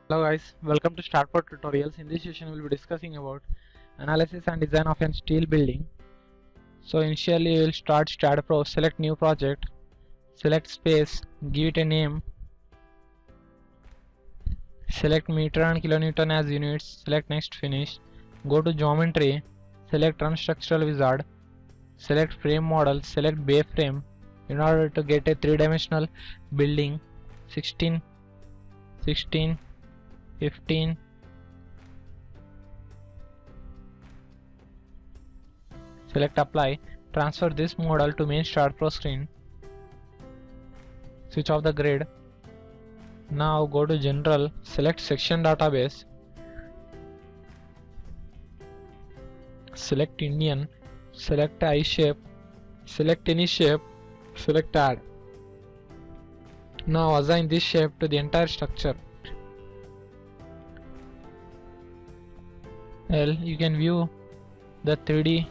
Hello guys, welcome to Staad tutorials. In this session we'll be discussing about analysis and design of a steel building. So initially we will start Staad Pro, select new project, select space, give it a name, select meter and kilonewton as units, select next finish, go to geometry, select run structural wizard, select frame model, select bay frame in order to get a three-dimensional building 16, 16, 15, select apply, transfer this model to main Staad Pro screen, switch off the grid. Now go to general, select section database, select Indian, select I shape, select any shape, select add. Now assign this shape to the entire structure. You can view the 3D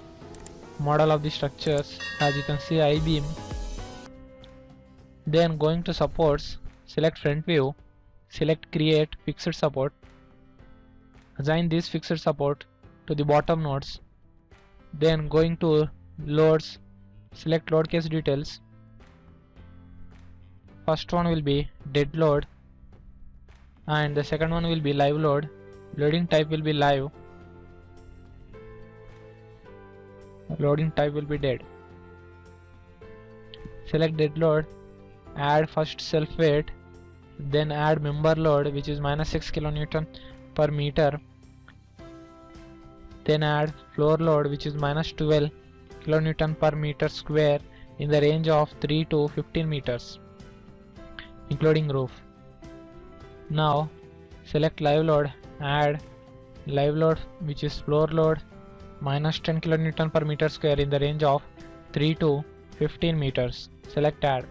model of the structures. As you can see, I-beam. Then going to supports, select front view, select create fixed support, assign this fixed support to the bottom nodes. Then going to loads, select load case details. First one will be dead load and the second one will be live load. Loading type will be live, loading type will be dead. Select dead load, add first self weight, then add member load which is -6 kN per meter, then add floor load which is -12 kN per meter square in the range of 3 to 15 meters including roof. Now select live load, add live load which is floor load -10 kN per meter square in the range of 3 to 15 meters. Select add.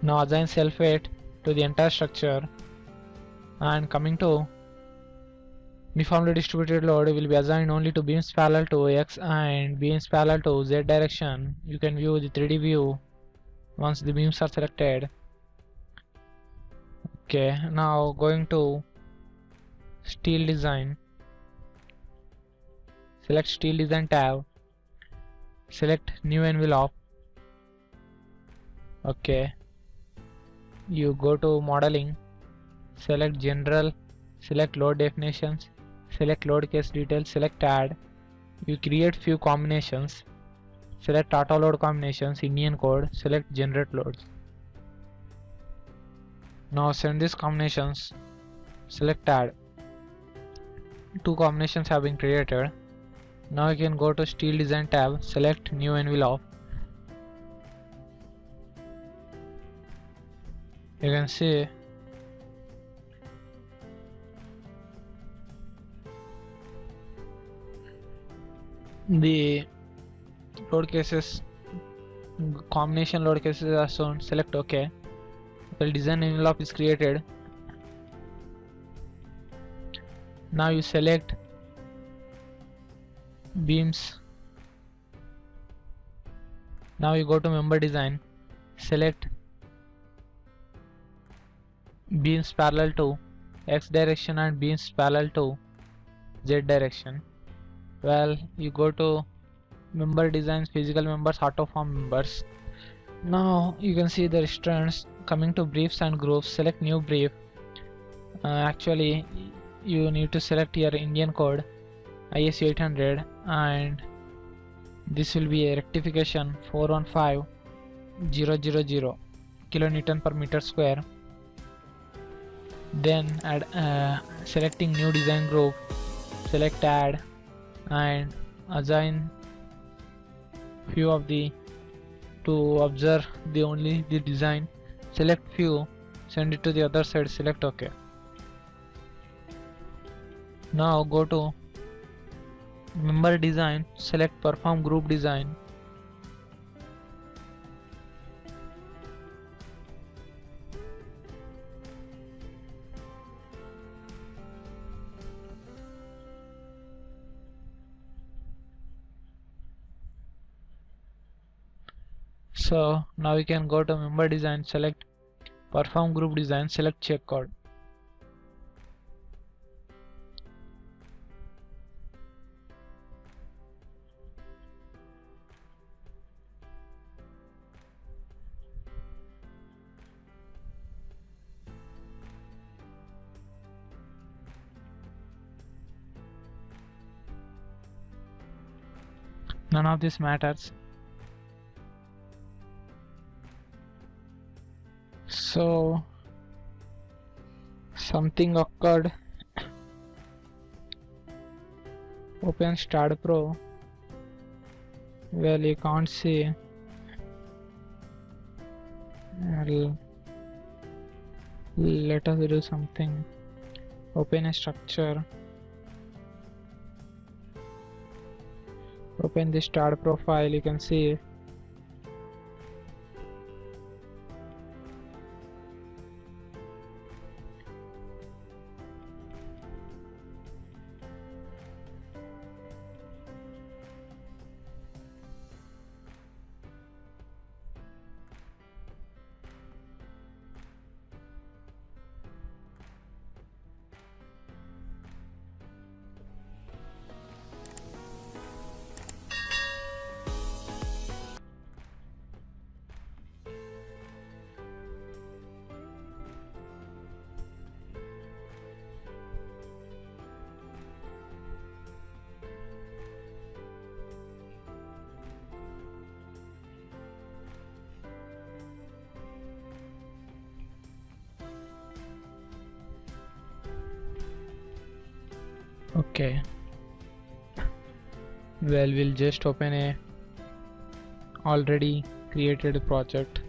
Now assign self weight to the entire structure, and coming to uniformly distributed load will be assigned only to beams parallel to X and beams parallel to Z direction. You can view the 3D view once the beams are selected. Okay, now going to steel design, select steel design tab, select new envelope. Okay, you go to modeling, select general, select load definitions, select load case details, select add. You create few combinations, select auto load combinations, Indian code, select generate loads. Now send these combinations, select add. Two combinations have been created. Now you can go to steel design tab, select new envelope. You can see the load cases, combination load cases are shown. Select OK. The design envelope is created. Now you select beams. Now you go to member design, select beams parallel to X direction and beams parallel to Z direction. Well, you go to member designs, physical members, auto form members. Now you can see the restraints. Coming to briefs and groups, select new brief. Actually you need to select your Indian code IS 800 and this will be a rectification 415000 kilonewton per meter square. Then add selecting new design group, select add and assign few of the to observe the only the design. Select few, send it to the other side, select OK. Now go to member design, select perform group design. So now we can go to member design, select perform group design, select check code. None of this matters. So something occurred. Open Staad Pro. Well, you can't see. Let us do something. Open a structure. Open the Staad profile. You can see. Okay. Well, we'll just open a already created project.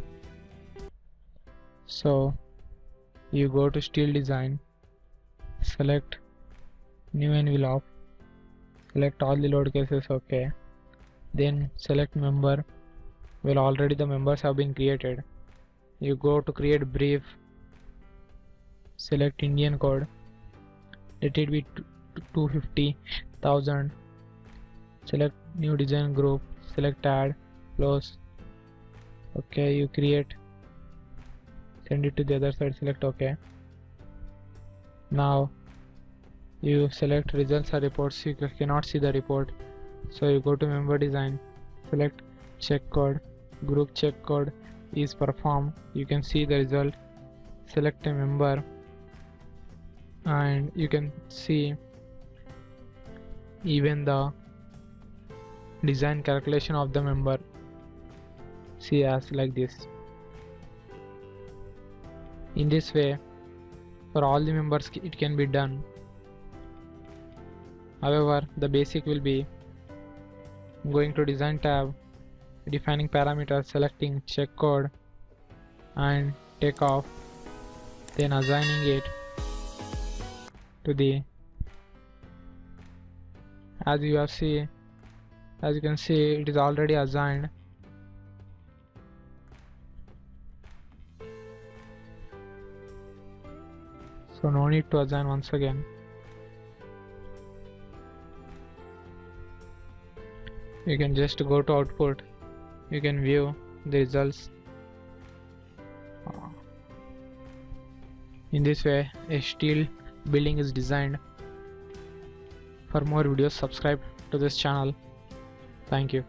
So you go to steel design, select new envelope, select all the load cases. Okay. Then select member. Well, already the members have been created. You go to create brief, select Indian code, let it be 250,000, select new design group, select add, close. Okay, you create, send it to the other side, select OK. Now you select results or reports. You cannot see the report, so you go to member design, select check code, group check code is performed. You can see the result. Select a member and you can see even the design calculation of the member. See as like this. In this way, for all the members it can be done. However, the basic will be going to design tab, defining parameters, selecting check code and take off, then assigning it to the, as you can see it is already assigned. So no need to assign once again. You can just go to output, you can view the results. In this way a steel building is designed. For more videos, subscribe to this channel. Thank you.